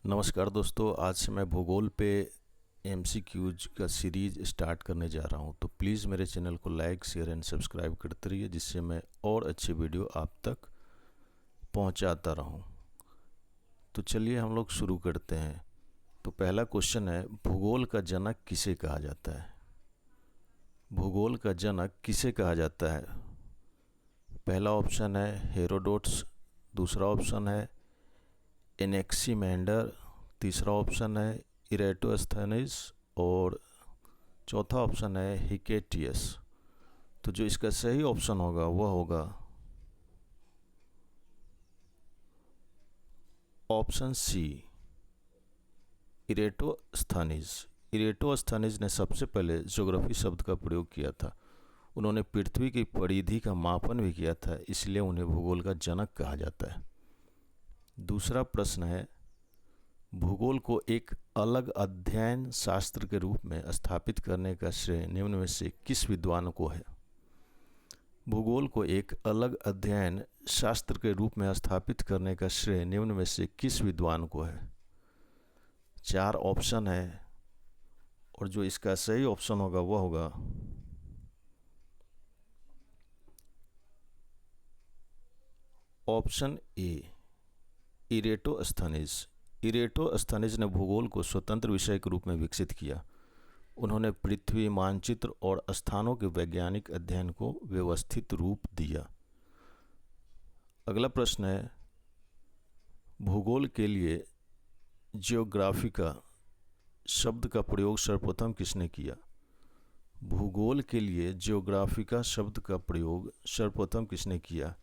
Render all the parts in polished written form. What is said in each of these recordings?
नमस्कार दोस्तों, आज से मैं भूगोल पे एमसीक्यूज का सीरीज स्टार्ट करने जा रहा हूं। तो प्लीज़ मेरे चैनल को लाइक, शेयर एंड सब्सक्राइब करते रहिए, जिससे मैं और अच्छी वीडियो आप तक पहुंचाता रहूं। तो चलिए हम लोग शुरू करते हैं। तो पहला क्वेश्चन है, भूगोल का जनक किसे कहा जाता है? भूगोल का जनक किसे कहा जाता है? पहला ऑप्शन है हेरोडोट्स, दूसरा ऑप्शन है एनेक्सीमेंडर, तीसरा ऑप्शन है इरेटोस्थेनीज और चौथा ऑप्शन है हिकेटियस। तो जो इसका सही ऑप्शन होगा वह होगा ऑप्शन सी, इरेटोस्थनीज। इरेटोस्थनीज ने सबसे पहले ज्योग्राफी शब्द का प्रयोग किया था। उन्होंने पृथ्वी की परिधि का मापन भी किया था, इसलिए उन्हें भूगोल का जनक कहा जाता है। दूसरा प्रश्न है, भूगोल को एक अलग अध्ययन शास्त्र के रूप में स्थापित करने का श्रेय निम्न में से किस विद्वान को है? भूगोल को एक अलग अध्ययन शास्त्र के रूप में स्थापित करने का श्रेय निम्न में से किस विद्वान को है? 4 ऑप्शन है और जो इसका सही ऑप्शन होगा वह होगा ऑप्शन ए, इरेटोस्थनीज। इरेटोस्थनीज ने भूगोल को स्वतंत्र विषय के रूप में विकसित किया। उन्होंने पृथ्वी मानचित्र और स्थानों के वैज्ञानिक अध्ययन को व्यवस्थित रूप दिया। अगला प्रश्न है, भूगोल के लिए जियोग्राफिका शब्द का प्रयोग सर्वप्रथम किसने किया? भूगोल के लिए जियोग्राफिका शब्द का प्रयोग सर्वप्रथम किसने किया?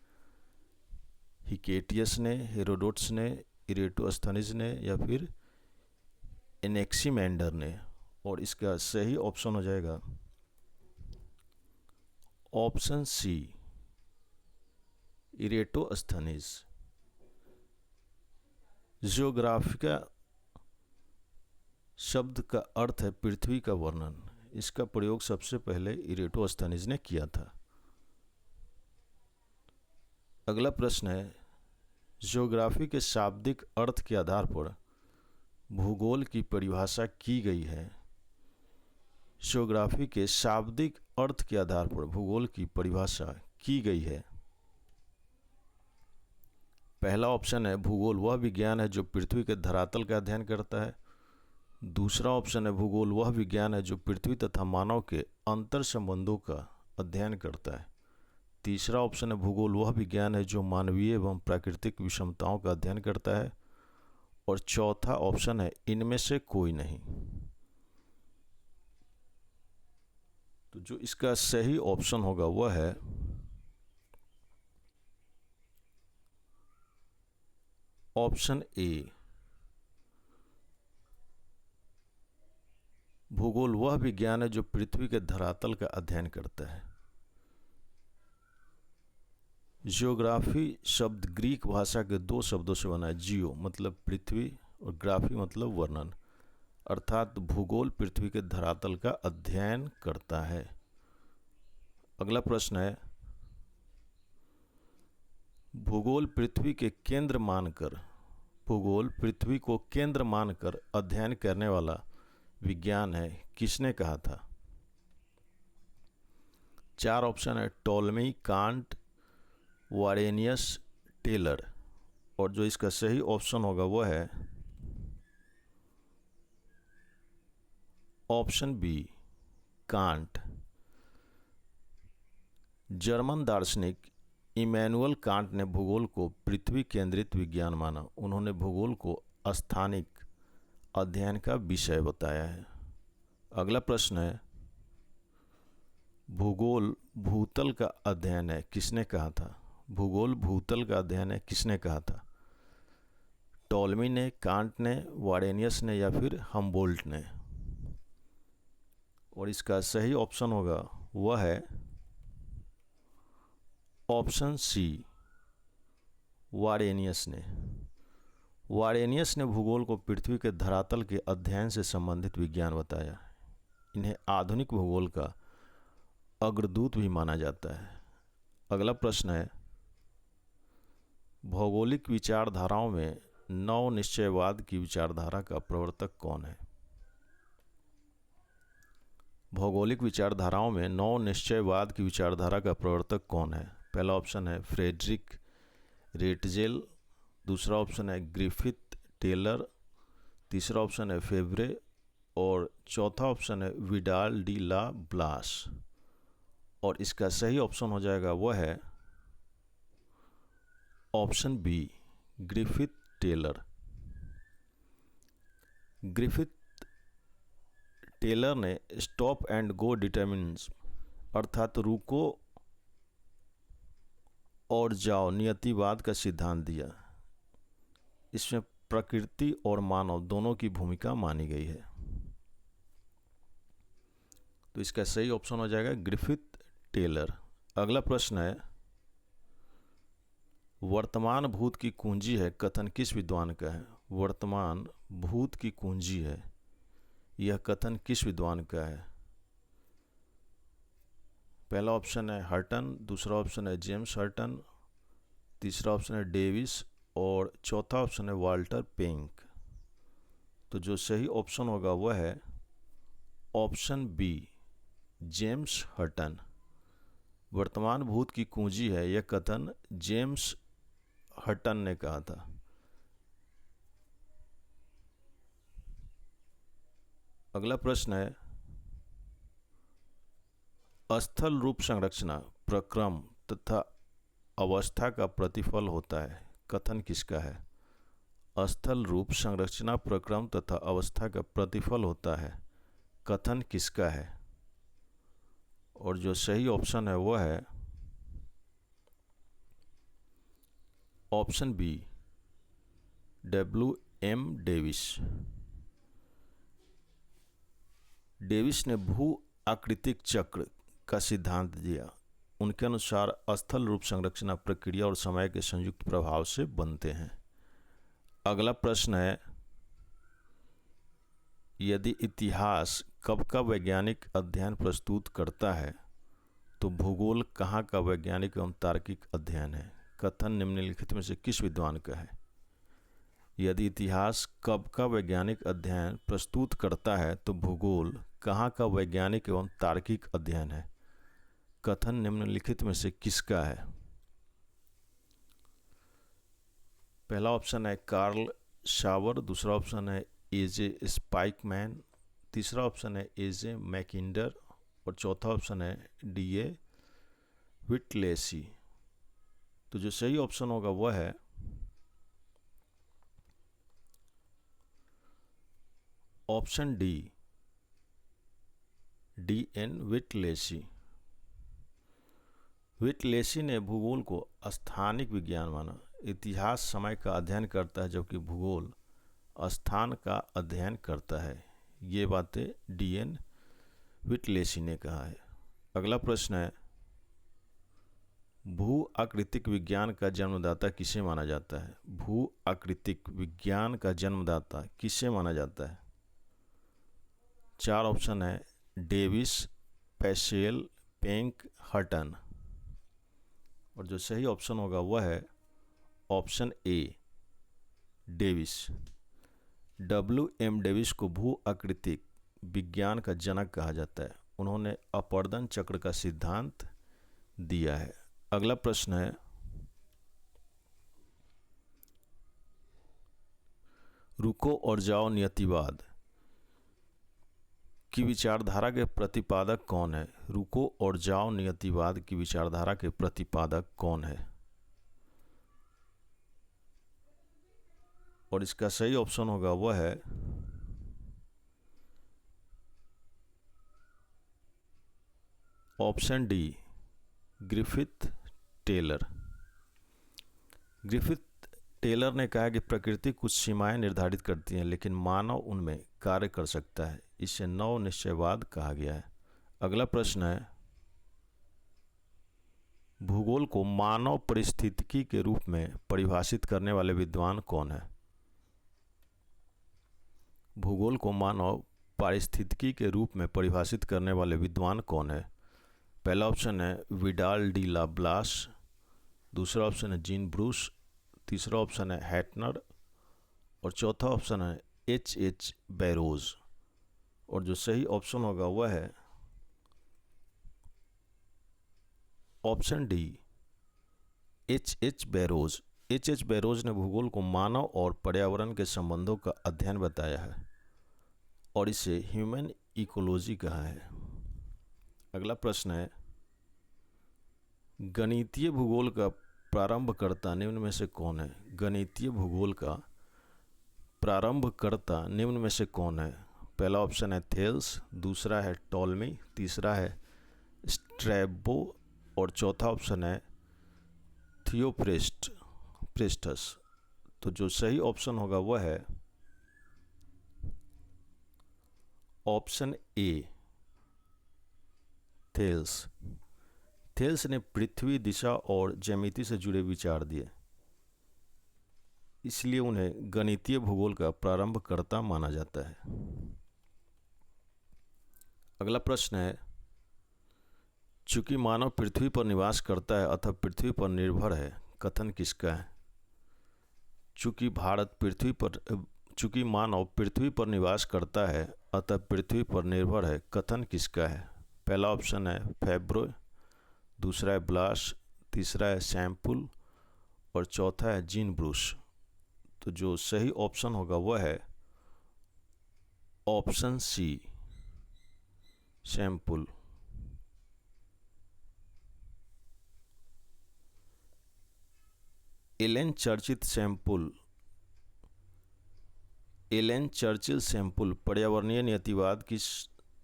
हिकेटियस ने, हेरोडोट्स ने, इरेटोस्थनीज ने या फिर एनेक्सीमेंडर ने? और इसका सही ऑप्शन हो जाएगा ऑप्शन सी, इरेटोस्थनीज। जियोग्राफिका शब्द का अर्थ है पृथ्वी का वर्णन। इसका प्रयोग सबसे पहले इरेटोस्थनीज ने किया था। अगला प्रश्न है, ज्योग्राफी के शाब्दिक अर्थ के आधार पर भूगोल की परिभाषा की गई है। ज्योग्राफी के शाब्दिक अर्थ के आधार पर भूगोल की परिभाषा की गई है। पहला ऑप्शन है, भूगोल वह विज्ञान है जो पृथ्वी के धरातल का अध्ययन करता है। दूसरा ऑप्शन है, भूगोल वह विज्ञान है जो पृथ्वी तथा मानव के अंतर संबंधों का अध्ययन करता है। तीसरा ऑप्शन है, भूगोल वह विज्ञान है जो मानवीय एवं प्राकृतिक विषमताओं का अध्ययन करता है। और चौथा ऑप्शन है, इनमें से कोई नहीं। तो जो इसका सही ऑप्शन होगा वह है ऑप्शन ए, भूगोल वह विज्ञान है जो पृथ्वी के धरातल का अध्ययन करता है। जियोग्राफी शब्द ग्रीक भाषा के 2 शब्दों से बना है। जियो मतलब पृथ्वी और ग्राफी मतलब वर्णन, अर्थात भूगोल पृथ्वी के धरातल का अध्ययन करता है। अगला प्रश्न है, भूगोल पृथ्वी के केंद्र मानकर, भूगोल पृथ्वी को केंद्र मानकर अध्ययन करने वाला विज्ञान है, किसने कहा था? 4 ऑप्शन है, टॉलमी, कांट, वारेनियस, टेलर। और जो इसका सही ऑप्शन होगा वह है ऑप्शन बी, कांट। जर्मन दार्शनिक इमैनुअल कांट ने भूगोल को पृथ्वी केंद्रित विज्ञान माना। उन्होंने भूगोल को स्थानिक अध्ययन का विषय बताया है। अगला प्रश्न है, भूगोल भूतल का अध्ययन है, किसने कहा था? भूगोल भूतल का अध्ययन है, किसने कहा था? टॉलमी ने, कांट ने, वारेनियस ने या फिर हम्बोल्ट ने? और इसका सही ऑप्शन होगा वह है ऑप्शन सी, वारेनियस ने। वारेनियस ने भूगोल को पृथ्वी के धरातल के अध्ययन से संबंधित विज्ञान बताया। इन्हें आधुनिक भूगोल का अग्रदूत भी माना जाता है। अगला प्रश्न है, भौगोलिक विचारधाराओं में नव निश्चयवाद की विचारधारा का प्रवर्तक कौन है? भौगोलिक विचारधाराओं में नव निश्चयवाद की विचारधारा का प्रवर्तक कौन है? पहला ऑप्शन है फ्रेडरिक रेटजेल, दूसरा ऑप्शन है ग्रिफिथ टेलर, तीसरा ऑप्शन है फेब्रे और चौथा ऑप्शन है विडाल डी ला ब्लास। और इसका सही ऑप्शन हो जाएगा वह है option B Griffith Taylor. Griffith Taylor ने स्टॉप एंड गो डिटर्मिनिज्म अर्थात रुको और जाओ नियतिवाद का सिद्धांत दिया। इसमें प्रकृति और मानव दोनों की भूमिका मानी गई है। तो इसका सही ऑप्शन हो जाएगा ग्रिफिथ टेलर। अगला प्रश्न है, वर्तमान भूत की कुंजी है कथन किस विद्वान का है? वर्तमान भूत की कुंजी है, यह कथन किस विद्वान का है? पहला ऑप्शन है हर्टन, दूसरा ऑप्शन है जेम्स हर्टन, तीसरा ऑप्शन है डेविस और चौथा ऑप्शन है वाल्टर पेंक। तो जो सही ऑप्शन होगा वह है ऑप्शन बी जेम्स हर्टन। वर्तमान भूत की कुंजी है, यह कथन जेम्स हर्टन ने कहा था। अगला प्रश्न है, स्थल रूप संरचना प्रक्रम तथा अवस्था का प्रतिफल होता है, कथन किसका है? स्थल रूप संरचना प्रक्रम तथा अवस्था का प्रतिफल होता है, कथन किसका है? और जो सही ऑप्शन है वह है option B W.M. Davis. Davis ने भू आकृतिक चक्र का सिद्धांत दिया। उनके अनुसार स्थल रूप संरचना प्रक्रिया और समय के संयुक्त प्रभाव से बनते हैं। अगला प्रश्न है, यदि इतिहास कब का वैज्ञानिक अध्ययन प्रस्तुत करता है तो भूगोल कहाँ का वैज्ञानिक एवं तार्किक अध्ययन है, कथन निम्नलिखित में से किस विद्वान का है? यदि इतिहास कब का वैज्ञानिक अध्ययन प्रस्तुत करता है तो भूगोल कहाँ का वैज्ञानिक एवं तार्किक अध्ययन है, कथन निम्नलिखित में से किसका है? पहला ऑप्शन है कार्ल शावर, दूसरा ऑप्शन है एजे स्पाइकमैन, तीसरा ऑप्शन है एजे मैकिंडर और चौथा ऑप्शन है डीए व्हिटलेसी। तो जो सही ऑप्शन होगा वह है ऑप्शन डी डी.एन. व्हिटलेसी। व्हिटलेसी ने भूगोल को स्थानिक विज्ञान माना। इतिहास समय का अध्ययन करता है जबकि भूगोल स्थान का अध्ययन करता है। ये बातें डी.एन. व्हिटलेसी ने कहा है। अगला प्रश्न है, भू आकृतिक विज्ञान का जन्मदाता किसे माना जाता है? भू आकृतिक विज्ञान का जन्मदाता किसे माना जाता है? चार ऑप्शन है डेविस, पैसेल, पेंक, हर्टन। और जो सही ऑप्शन होगा वह है ऑप्शन ए डेविस। W.M. डेविस को भू आकृतिक विज्ञान का जनक कहा जाता है। उन्होंने अपर्दन चक्र का सिद्धांत दिया है। अगला प्रश्न है, रुको और जाओ नियतिवाद की विचारधारा के प्रतिपादक कौन है? रुको और जाओ नियतिवाद की विचारधारा के प्रतिपादक कौन है? और इसका सही ऑप्शन होगा वह है option D Griffith Taylor. Griffith Taylor ने कहा कि प्रकृति कुछ सीमाएं निर्धारित करती है लेकिन मानव उनमें कार्य कर सकता है। इसे नव निश्चयवाद कहा गया है। अगला प्रश्न है, भूगोल को मानव परिस्थितिकी के रूप में परिभाषित करने वाले विद्वान कौन है? भूगोल को मानव पारिस्थितिकी के रूप में परिभाषित करने वाले विद्वान कौन है? पहला ऑप्शन है विडाल डी ला ब्लास, दूसरा ऑप्शन है जीन ब्रूस, तीसरा ऑप्शन है हैटनर और चौथा ऑप्शन है H.H. बैरोज। और जो सही ऑप्शन होगा वह है option D, H.H. Barrows. H.H. Barrows ने भूगोल को मानव और पर्यावरण के संबंधों का अध्ययन बताया है और इसे ह्यूमन इकोलॉजी कहा है। अगला प्रश्न है, गणितीय भूगोल का प्रारंभकर्ता निम्न में से कौन है? गणितीय भूगोल का प्रारंभकर्ता निम्न में से कौन है? पहला ऑप्शन है थेल्स, दूसरा है टॉलमी, तीसरा है स्ट्रैबो और चौथा ऑप्शन है थियोप्रेस्टस। तो जो सही ऑप्शन होगा वह है ऑप्शन ए, थेल्स। थेल्स ने पृथ्वी, दिशा और ज्यामिति से जुड़े विचार दिए, इसलिए उन्हें गणितीय भूगोल का प्रारंभकर्ता माना जाता है। अगला प्रश्न है, चूंकि मानव पृथ्वी पर निवास करता है अतः पृथ्वी पर निर्भर है, कथन किसका है? चूंकि मानव पृथ्वी पर निवास करता है अतः पृथ्वी पर निर्भर है, कथन किसका है? पहला ऑप्शन है फैब्रो, दूसरा है ब्लास, तीसरा है सैम्पुल और चौथा है जीन ब्रूस। तो जो सही ऑप्शन होगा वह है option C, Semple. Ellen Churchill Semple पर्यावरणीय नियतिवाद की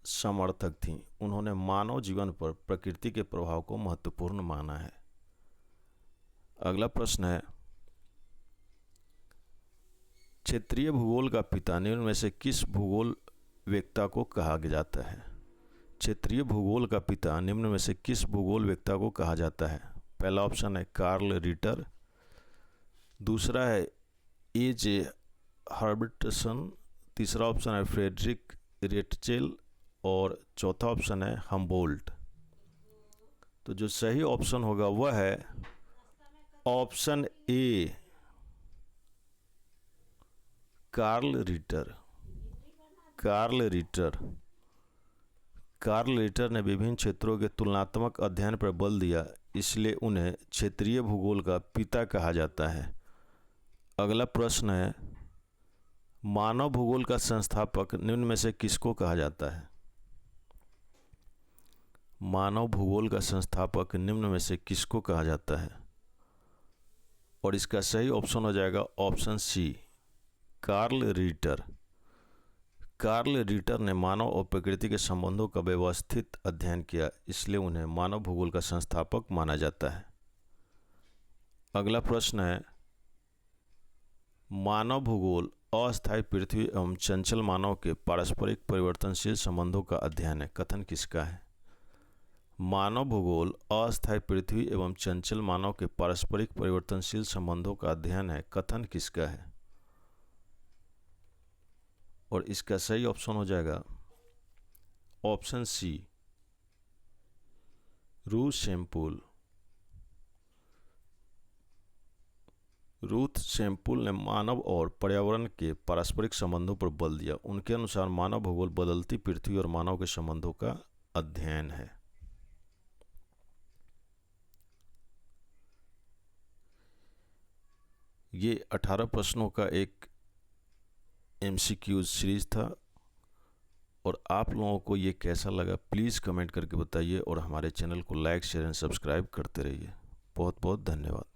समर्थक थीं। उन्होंने मानव जीवन पर प्रकृति के प्रभाव को महत्वपूर्ण माना है। अगला प्रश्न है, क्षेत्रीय भूगोल का पिता निम्न में से किस भूगोल वेत्ता को कहा जाता है? क्षेत्रीय भूगोल का पिता निम्न में से किस भूगोल वेत्ता को कहा जाता है? पहला ऑप्शन है कार्ल रिटर, दूसरा है A.J. हर्बर्टसन, तीसरा ऑप्शन है फ्रेडरिक रेटचेल और चौथा ऑप्शन है हम्बोल्ट। तो जो सही ऑप्शन होगा वह है option A, Carl Ritter. Carl Ritter ने विभिन्न क्षेत्रों के तुलनात्मक अध्ययन पर बल दिया, इसलिए उन्हें क्षेत्रीय भूगोल का पिता कहा जाता है। अगला प्रश्न है, मानव भूगोल का संस्थापक निम्न में से किसको कहा जाता है? मानव भूगोल का संस्थापक निम्न में से किसको कहा जाता है? और इसका सही ऑप्शन हो जाएगा option C, Carl Ritter. Carl Ritter ने मानव और प्रकृति के संबंधों का व्यवस्थित अध्ययन किया, इसलिए उन्हें मानव भूगोल का संस्थापक माना जाता है। अगला प्रश्न है, मानव भूगोल अस्थायी पृथ्वी एवं चंचल मानव के पारस्परिक परिवर्तनशील संबंधों का अध्ययन है, कथन किसका है? मानव भूगोल अस्थायी पृथ्वी एवं चंचल मानव के पारस्परिक परिवर्तनशील संबंधों का अध्ययन है, कथन किसका है? और इसका सही ऑप्शन हो जाएगा ऑप्शन सी, रूथ सैम्पुल ने मानव और पर्यावरण के पारस्परिक संबंधों पर बल दिया। उनके अनुसार मानव भूगोल बदलती पृथ्वी और मानव के संबंधों का अध्ययन है। ये 18 प्रश्नों का एक MCQ सीरीज था और आप लोगों को ये कैसा लगा प्लीज़ कमेंट करके बताइए और हमारे चैनल को लाइक, शेयर एंड सब्सक्राइब करते रहिए। बहुत बहुत धन्यवाद।